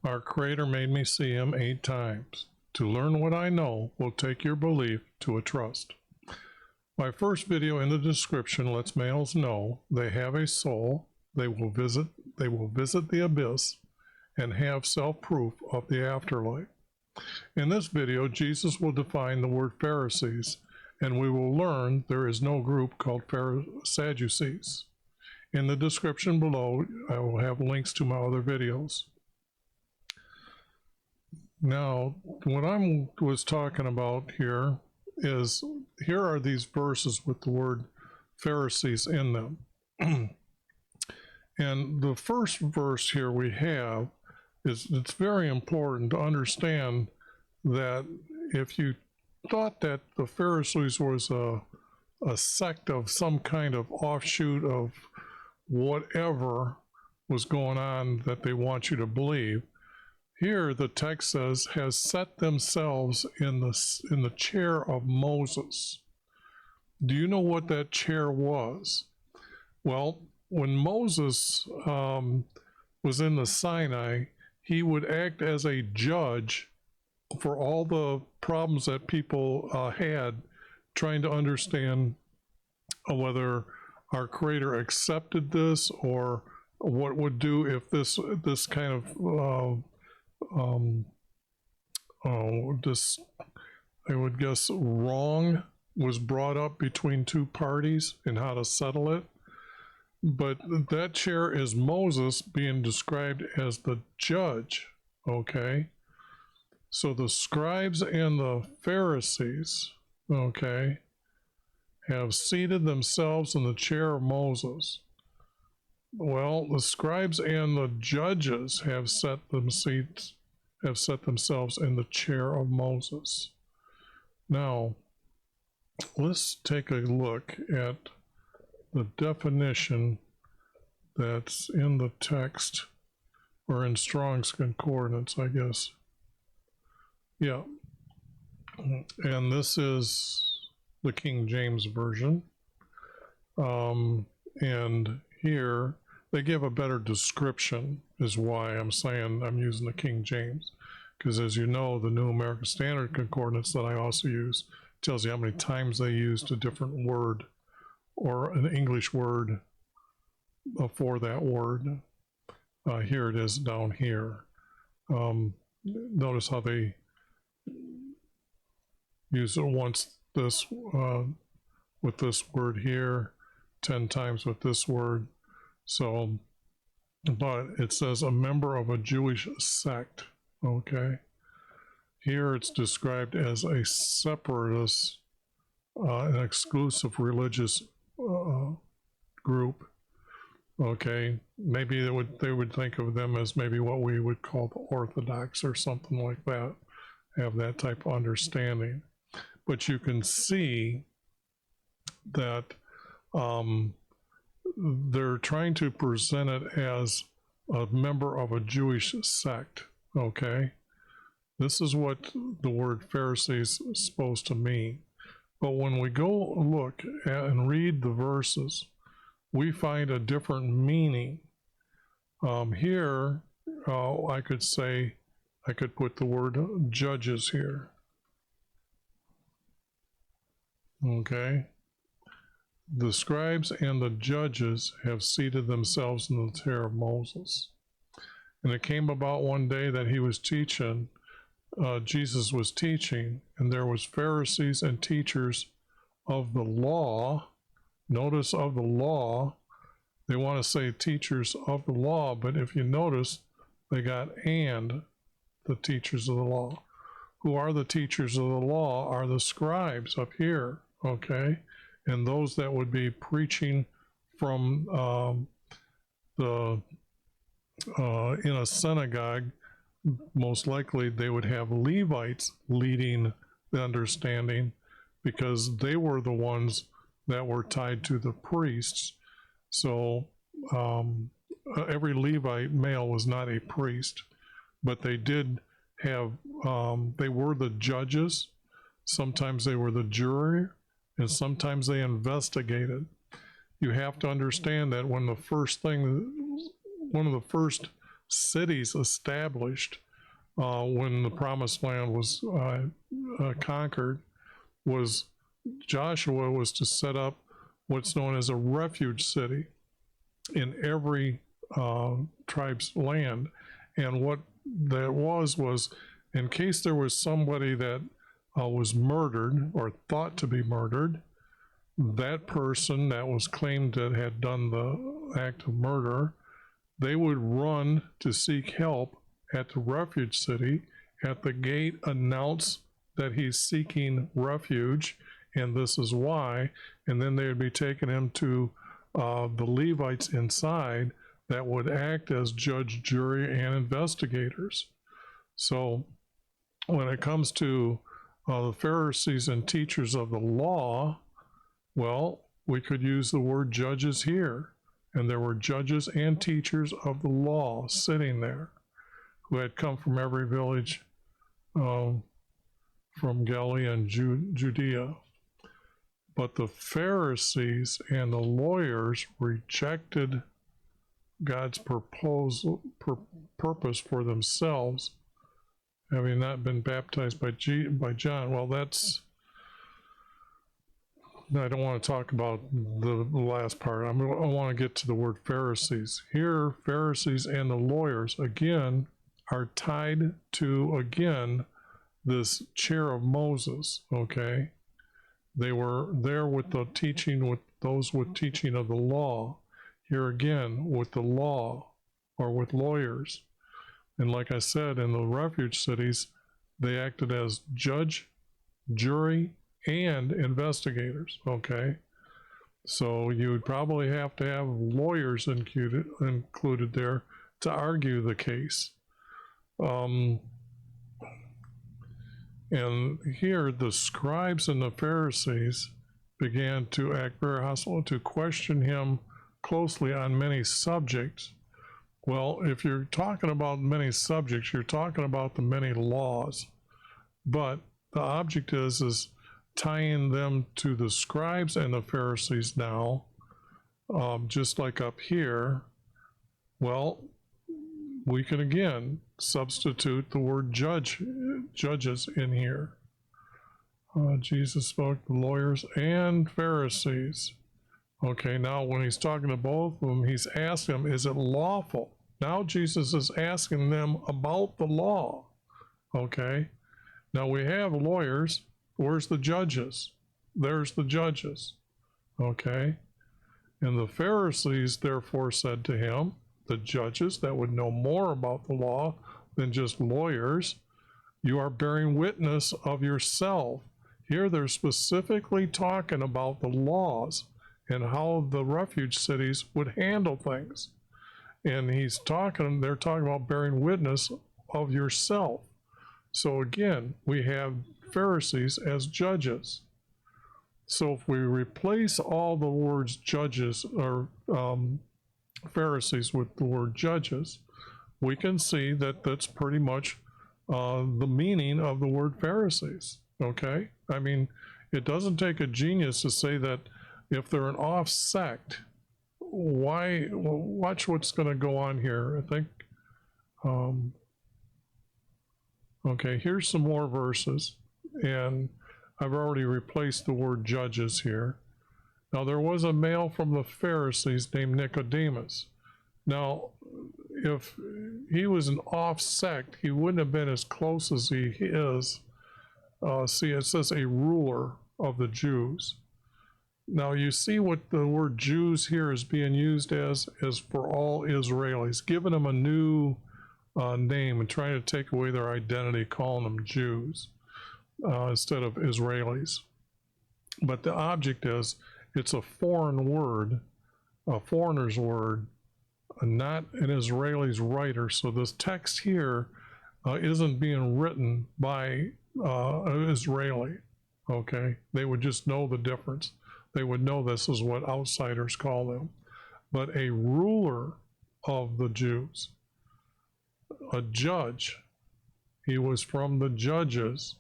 Our Creator made me see him 8 times. To learn what I know will take your belief to a trust. My first video in the description lets males know they have a soul, they will visit the abyss, and have self-proof of the afterlife. In this video, Jesus will define the word Pharisees, and we will learn there is no group called Sadducees. In the description below, I will have links to my other videos. Now, what I was talking about here are these verses with the word Pharisees in them. And the first verse here we have it's very important to understand that if you thought that the Pharisees was a sect of some kind of offshoot of whatever was going on that they want you to believe, here the text says, has set themselves in the chair of Moses. Do you know what that chair was? Well, when Moses was in the Sinai, he would act as a judge for all the problems that people had trying to understand whether our Creator accepted this, or what would do if this kind of this, I would guess, wrong was brought up between two parties and how to settle it. But that chair is Moses being described as the judge, okay? So the scribes and the Pharisees, okay, have seated themselves in the chair of Moses. Well, the scribes and the judges have set themselves in the chair of Moses. Now, let's take a look at the definition that's in the text, or in Strong's Concordance, I guess. Yeah. And this is the King James Version. And here they give a better description, is why I'm saying I'm using the King James. Because as you know, the New American Standard Concordance that I also use tells you how many times they used a different word or an English word for that word. Here it is down here. Notice how they use it once this with this word here, 10 times with this word. So, but it says a member of a Jewish sect, okay? Here it's described as a separatist, an exclusive religious group, okay? Maybe they would think of them as maybe what we would call the Orthodox or something like that, have that type of understanding. But you can see that they're trying to present it as a member of a Jewish sect, okay? This is what the word Pharisees is supposed to mean. But when we go look at and read the verses, we find a different meaning. Here, I could say, I could put the word judges here. Okay. The scribes and the judges have seated themselves in the chair of Moses. And it came about one day that he was teaching, Jesus was teaching, and there was Pharisees and teachers of the law. Notice of the law. They want to say teachers of the law, but if you notice, they got and the teachers of the law. Who are the teachers of the law are the scribes up here, okay? And those that would be preaching from in a synagogue, most likely they would have Levites leading the understanding, because they were the ones that were tied to the priests. So every Levite male was not a priest, but they did have, they were the judges. Sometimes they were the jury, and sometimes they investigated. You have to understand that when one of the first cities established when the promised land was conquered. Was Joshua was to set up what's known as a refuge city in every tribe's land. And what that was in case there was somebody that was murdered or thought to be murdered, that person that was claimed that had done the act of murder, they would run to seek help at the refuge city. At the gate, announce that he's seeking refuge, and this is why. And then they would be taking him to the Levites inside that would act as judge, jury, and investigators. So when it comes to the Pharisees and teachers of the law, well, we could use the word judges here. And there were judges and teachers of the law sitting there who had come from every village from Galilee and Judea. But the Pharisees and the lawyers rejected God's purpose for themselves, having not been baptized by John. Well, I don't want to talk about the last part. I want to get to the word Pharisees. Here, Pharisees and the lawyers, again, are tied to, again, this chair of Moses, okay? They were there with the teaching, with those with teaching of the law. Here again, with the law or with lawyers. And like I said, in the refuge cities, they acted as judge, jury, and investigators, okay? So you would probably have to have lawyers included there to argue the case. And here the scribes and the Pharisees began to act very hostile, to question him closely on many subjects. Well, if you're talking about many subjects, you're talking about the many laws. But the object is tying them to the scribes and the Pharisees now, just like up here. Well, we can again substitute the word judges in here. Jesus spoke to lawyers and Pharisees. Okay, now when he's talking to both of them, he's asking them, is it lawful? Now Jesus is asking them about the law. Okay, now we have lawyers. Where's the judges? There's the judges. Okay, and the Pharisees therefore said to him, the judges that would know more about the law than just lawyers, you are bearing witness of yourself. Here they're specifically talking about the laws and how the refuge cities would handle things. And they're talking about bearing witness of yourself. So again, we have Pharisees as judges. So if we replace all the words judges or Pharisees with the word judges, we can see that that's pretty much the meaning of the word Pharisees, okay? I mean, it doesn't take a genius to say that if they're an off sect, watch what's going to go on here. I think, okay, here's some more verses, and I've already replaced the word judges here. Now, there was a male from the Pharisees named Nicodemus. Now, if he was an off sect, he wouldn't have been as close as he is. See, it says a ruler of the Jews. Now, you see what the word Jews here is being used as for all Israelis, giving them a new name and trying to take away their identity, calling them Jews instead of Israelis. But the object is, it's a foreign word, a foreigner's word, not an Israeli's writer. So this text here isn't being written by an Israeli, okay? They would just know the difference. They would know this is what outsiders call them. But a ruler of the Jews, a judge, he was from the judges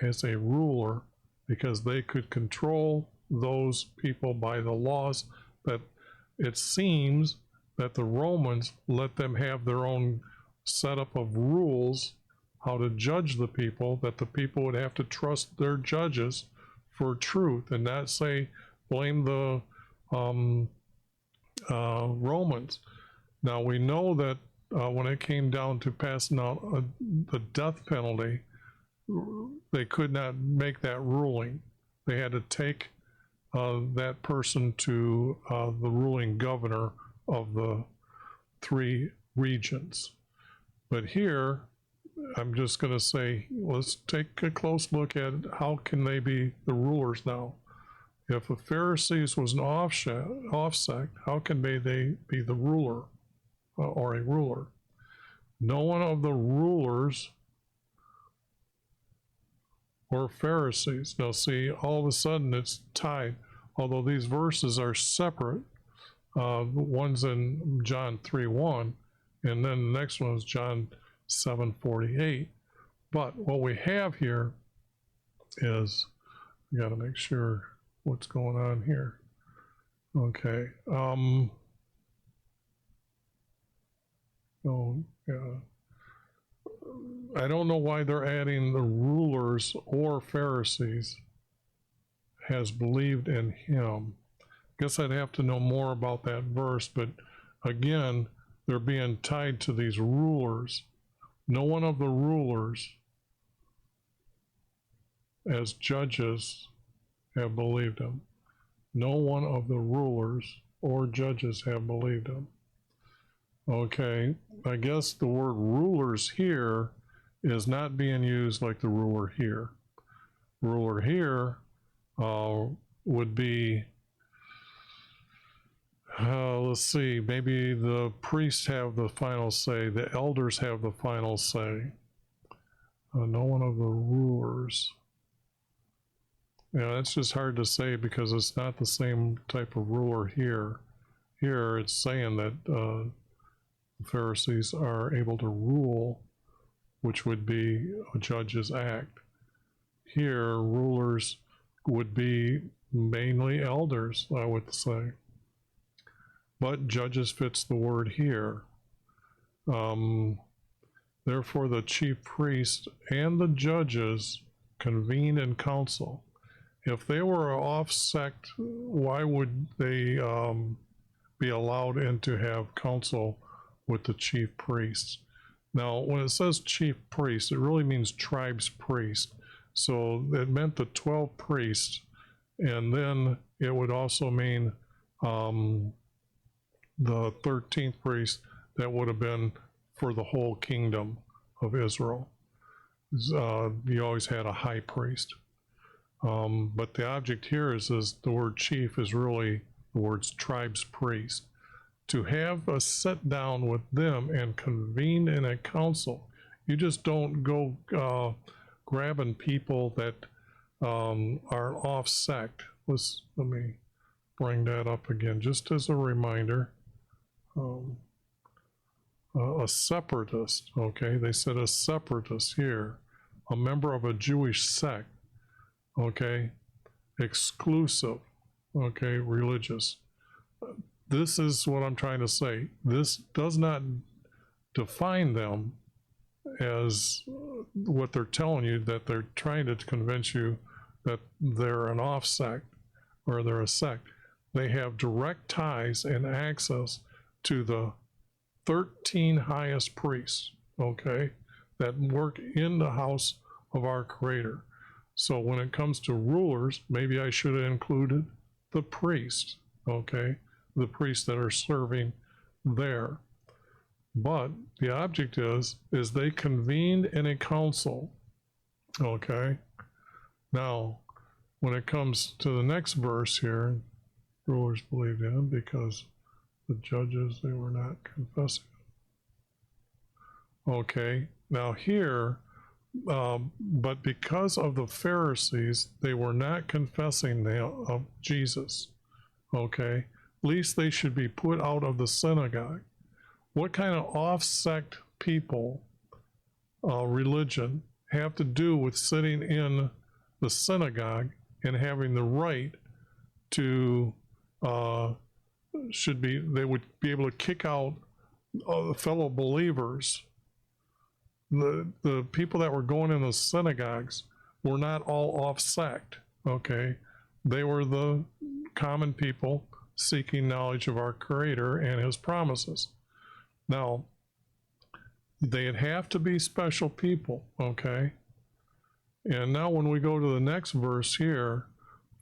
as a ruler because they could control those people by the laws that it seems that the Romans let them have their own setup of rules how to judge the people, that the people would have to trust their judges for truth and not say, blame the Romans. Now we know that when it came down to passing out the death penalty, they could not make that ruling. They had to take that person to the ruling governor of the 3 regions. But here, I'm just going to say, let's take a close look at how can they be the rulers now. If the Pharisees was an offsect, how can they be the ruler or a ruler? No one of the rulers or Pharisees. Now see, all of a sudden it's tied. Although these verses are separate, one's in John 3:1, and then the next one is John 7:48. But what we have here is, we got to make sure what's going on here. Okay. Oh, yeah. I don't know why they're adding the rulers or Pharisees has believed in him. Guess I'd have to know more about that verse, but again, they're being tied to these rulers. No one of the rulers as judges have believed him. No one of the rulers or judges have believed him. Okay, I guess the word rulers here is not being used like the ruler here. Ruler here would be, let's see, maybe the priests have the final say, the elders have the final say. No one of the rulers. Yeah, that's just hard to say because it's not the same type of ruler here. Here it's saying that the Pharisees are able to rule, which would be a judge's act. Here, rulers would be mainly elders, I would say. But judges fits the word here. Therefore, the chief priest and the judges convened in council. If they were off sect, why would they be allowed in to have council with the chief priests? Now, when it says chief priest, it really means tribes priest. So it meant the 12 priests, and then it would also mean the 13th priest that would have been for the whole kingdom of Israel. You always had a high priest. But the object here is the word chief is really the words tribes priest. To have a sit down with them and convene in a council. You just don't go grabbing people that are off sect. Let me bring that up again, just as a reminder. A separatist, okay, they said a separatist here, a member of a Jewish sect, okay, exclusive, okay, religious. This is what I'm trying to say. This does not define them as what they're telling you, that they're trying to convince you that they're an off sect or they're a sect. They have direct ties and access to the 13 highest priests, okay, that work in the house of our Creator. So when it comes to rulers, maybe I should have included the priests, okay, the priests that are serving there. But the object is they convened in a council, okay. Now, when it comes to the next verse here, rulers believed in him because the judges, they were not confessing. Okay, now here, but because of the Pharisees, they were not confessing of Jesus, okay. Least they should be put out of the synagogue. What kind of off-sect people, religion, have to do with sitting in the synagogue and having the right to they would be able to kick out fellow believers. The people that were going in the synagogues were not all off sect, okay? They were the common people seeking knowledge of our Creator and His promises. Now, they'd have to be special people, okay? And now when we go to the next verse here,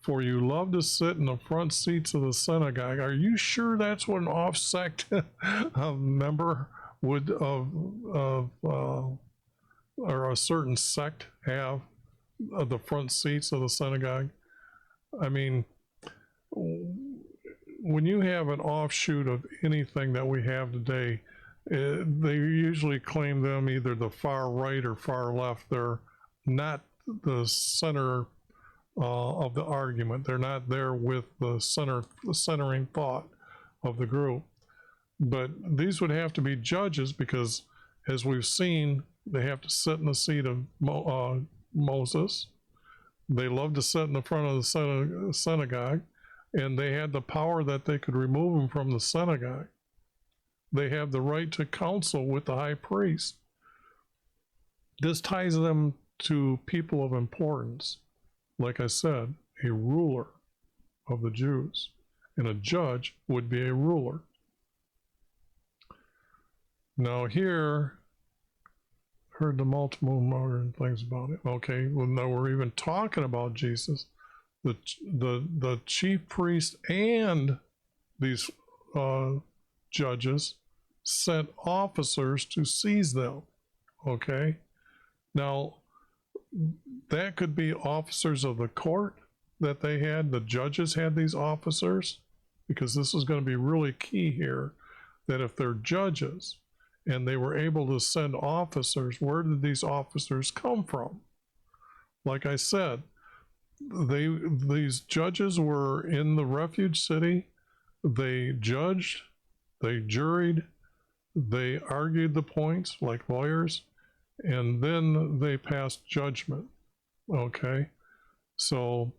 for you love to sit in the front seats of the synagogue. Are you sure that's what an off-sect member would or a certain sect have, the front seats of the synagogue? I mean, when you have an offshoot of anything that we have today, they usually claim them either the far right or far left. They're not the center of the argument. They're not there with the centering thought of the group. But these would have to be judges because, as we've seen, they have to sit in the seat of Moses. They love to sit in the front of the synagogue, and they had the power that they could remove him from the synagogue. They have the right to counsel with the high priest. This ties them to people of importance. Like I said, a ruler of the Jews, and a judge would be a ruler. Now here, heard the multiple modern things about it. Okay, well now we're even talking about Jesus. The chief priest and these judges sent officers to seize them. Okay, now that could be officers of the court that they had. The judges had these officers, because this is going to be really key here, that if they're judges and they were able to send officers, where did these officers come from? Like I said, these judges were in the refuge city. They judged, they juried, they argued the points like lawyers, and then they passed judgment. Okay, so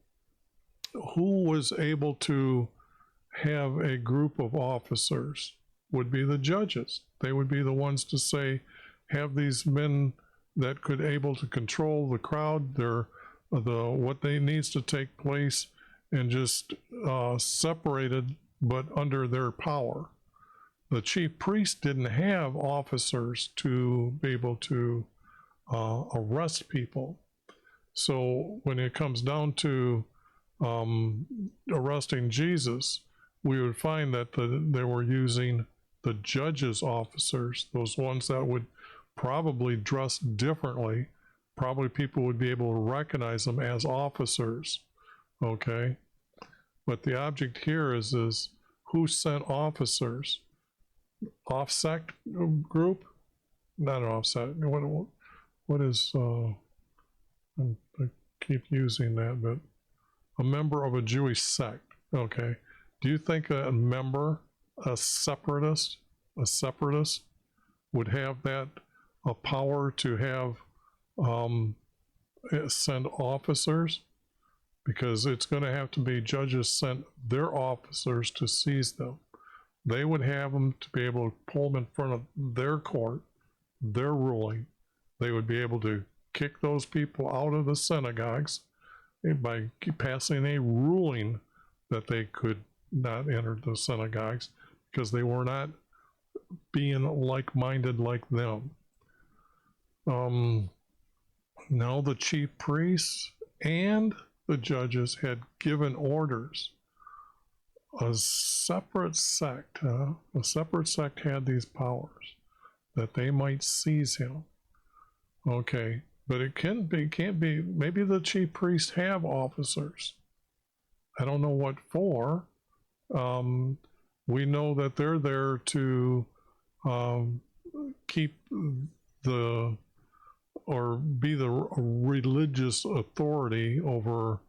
who was able to have a group of officers? Would be the judges. They would be the ones to say, have these men that could able to control the crowd, what they needs to take place, and just separated but under their power. The chief priest didn't have officers to be able to arrest people. So when it comes down to arresting Jesus, we would find that they were using the judges' officers, those ones that would probably dress differently. Probably people would be able to recognize them as officers, okay? But the object here is who sent officers? Off-sect group? Not an off-sect. What is, I keep using that, but a member of a Jewish sect, okay? Do you think a member, a separatist would have that power to have send officers? Because it's going to have to be judges sent their officers to seize them. They would have them to be able to pull them in front of their court, their ruling. They would be able to kick those people out of the synagogues by passing a ruling that they could not enter the synagogues because they were not being like-minded like them. Now the chief priests and the judges had given orders. A separate sect had these powers that they might seize him. Okay, but it can't be, maybe the chief priests have officers. I don't know what for. We know that they're there to keep or be the religious authority over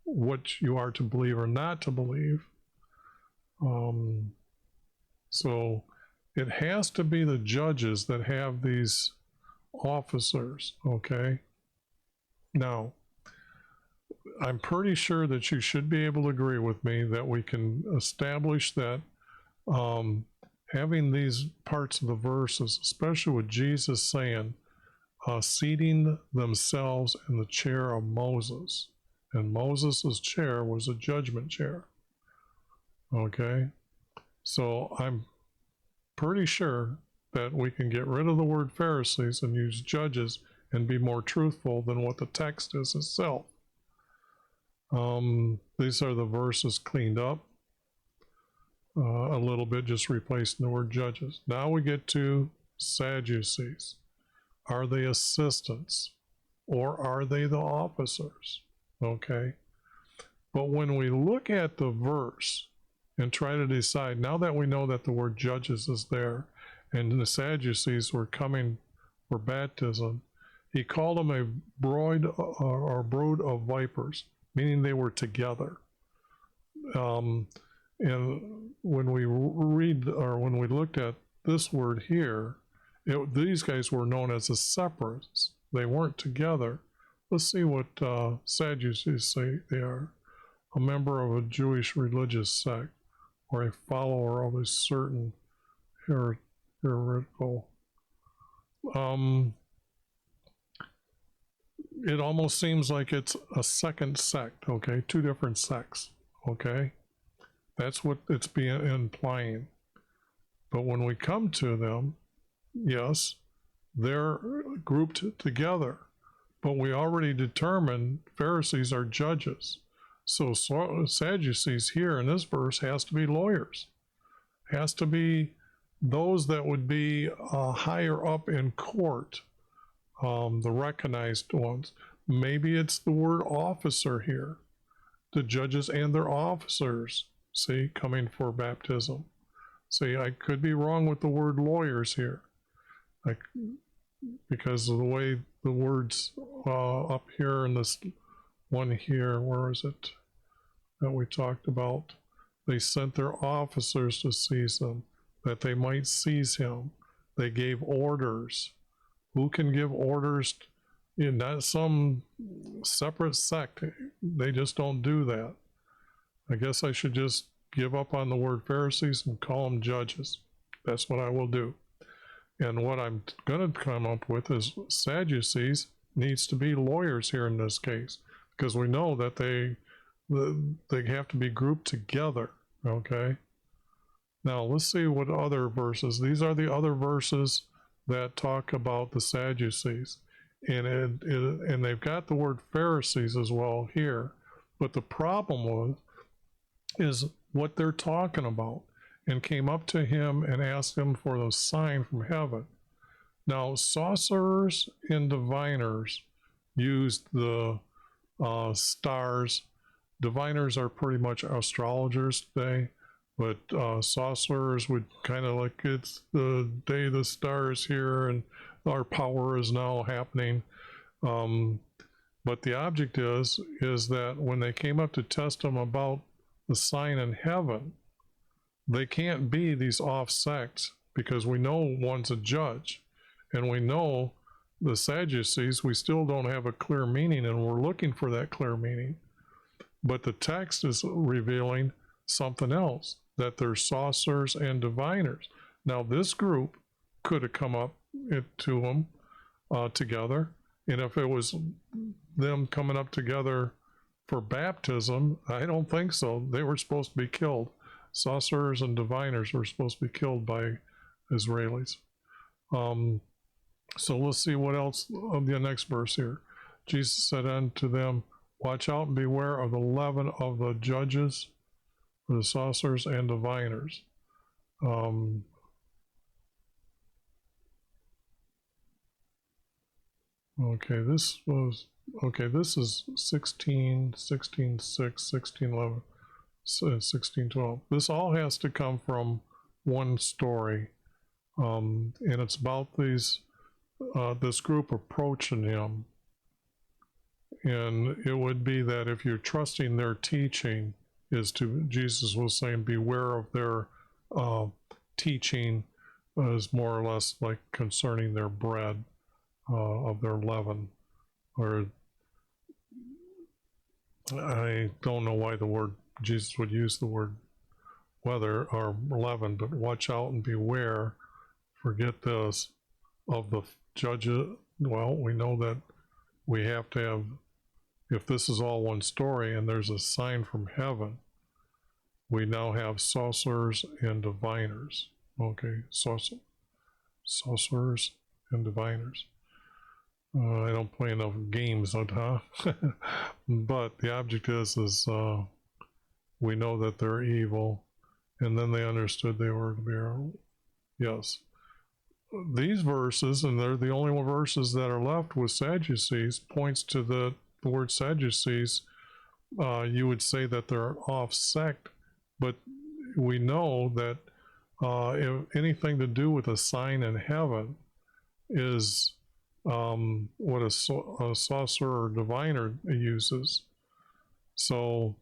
what you are to believe or not to believe. So it has to be the judges that have these officers, okay? Now, I'm pretty sure that you should be able to agree with me that we can establish that having these parts of the verses, especially with Jesus saying, seating themselves in the chair of Moses. And Moses' chair was a judgment chair. Okay? So I'm pretty sure that we can get rid of the word Pharisees and use judges and be more truthful than what the text is itself. These are the verses cleaned up a little bit, just replacing the word judges. Now we get to Sadducees. Are they assistants or are they the officers? Okay. But when we look at the verse and try to decide, now that we know that the word judges is there and the Sadducees were coming for baptism, he called them a brood of vipers, meaning they were together. And when we read, or when we looked at this word here, these guys were known as the separates. They weren't together. Let's see what Sadducees say they are. A member of a Jewish religious sect or a follower of a certain heretical. It almost seems like it's a second sect, okay? Two different sects, okay? That's what it's being implying. But when we come to them, yes, they're grouped together. But we already determined Pharisees are judges. So Sadducees here in this verse has to be lawyers. Has to be those that would be higher up in court, the recognized ones. Maybe it's the word officer here. The judges and their officers, see, coming for baptism. See, I could be wrong with the word lawyers here. Because of the way the words up here in this one here, where is it that we talked about? They sent their officers to seize them, that they might seize him. They gave orders. Who can give orders? Not some separate sect. They just don't do that. I guess I should just give up on the word Pharisees and call them judges. That's what I will do. And what I'm going to come up with is Sadducees needs to be lawyers here in this case, because we know that they have to be grouped together, okay? Now, let's see what other verses. These are the other verses that talk about the Sadducees. And they've got the word Pharisees as well here. But the problem is what they're talking about. And came up to him and asked him for the sign from heaven. Now, sorcerers and diviners used the stars. Diviners are pretty much astrologers today, but sorcerers would kind of like, it's the day the star is here and our power is now happening. But the object is that when they came up to test him about the sign in heaven, they can't be these off sects, because we know one's a judge, and we know the Sadducees, we still don't have a clear meaning, and we're looking for that clear meaning. But the text is revealing something else, that they're sorcerers and diviners. Now, this group could have come up to them together, and if it was them coming up together for baptism, I don't think so. They were supposed to be killed. Sorcerers and diviners were supposed to be killed by Israelis. So let's see what else of the next verse here. Jesus said unto them, watch out and beware of the leaven of the judges, the sorcerers and diviners. This is 16, 16, 6, 16, 11. 1612. This all has to come from one story, and it's about this group approaching him, and it would be that if you're trusting their teaching, Jesus was saying, beware of their teaching, is more or less like concerning their bread, of their leaven, or I don't know why Jesus would use the word whether or leaven, but watch out and beware, forget this, of the judges. Well, we know that we have to have, if this is all one story and there's a sign from heaven, we now have sorcerers and diviners. Okay, sorcerers and diviners. I don't play enough games, huh? But the object is we know that they're evil, and then they understood they were to be. Yes. These verses, and they're the only verses that are left with Sadducees, points to the word Sadducees. You would say that they're off sect, but we know that if anything to do with a sign in heaven is what a sorcerer or diviner uses. So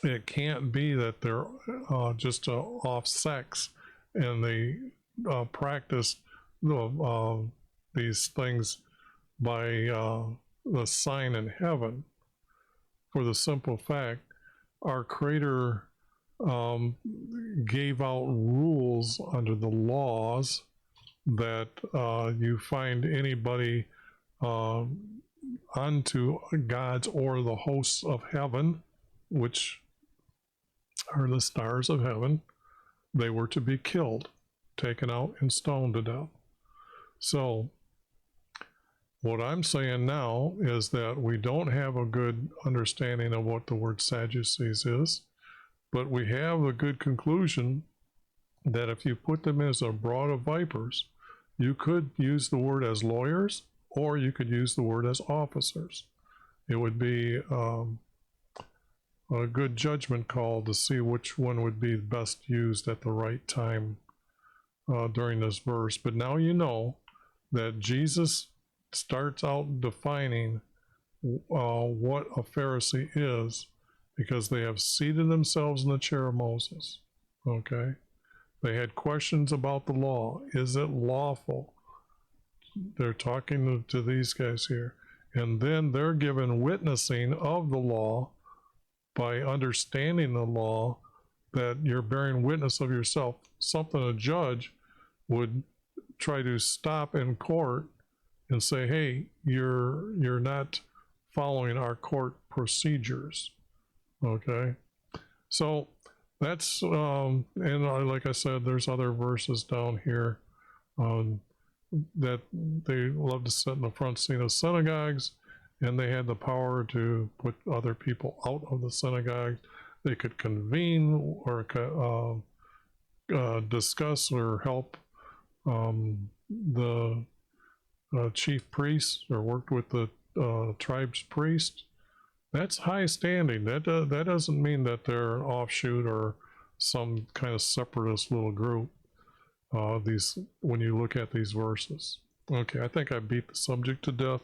it can't be that they're just off sects and they practice these things by the sign in heaven, for the simple fact our Creator gave out rules under the laws that you find anybody unto gods or the hosts of heaven, which are the stars of heaven, they were to be killed, taken out, and stoned to death. So what I'm saying now is that we don't have a good understanding of what the word Sadducees is, but we have a good conclusion that if you put them as a brood of vipers, you could use the word as lawyers, or you could use the word as officers. It would be a good judgment call to see which one would be best used at the right time during this verse. But now you know that Jesus starts out defining what a Pharisee is, because they have seated themselves in the chair of Moses. Okay? They had questions about the law. Is it lawful? They're talking to these guys here. And then they're given witnessing of the law by understanding the law, that you're bearing witness of yourself. Something a judge would try to stop in court and say, hey, you're not following our court procedures. Okay? So that's, and like I said, there's other verses down here that they love to sit in the front seat of synagogues, and they had the power to put other people out of the synagogue. They could convene or discuss or help the chief priests, or worked with the tribe's priest. That's high standing. That doesn't mean that they're an offshoot or some kind of separatist little group. When you look at these verses. Okay, I think I beat the subject to death.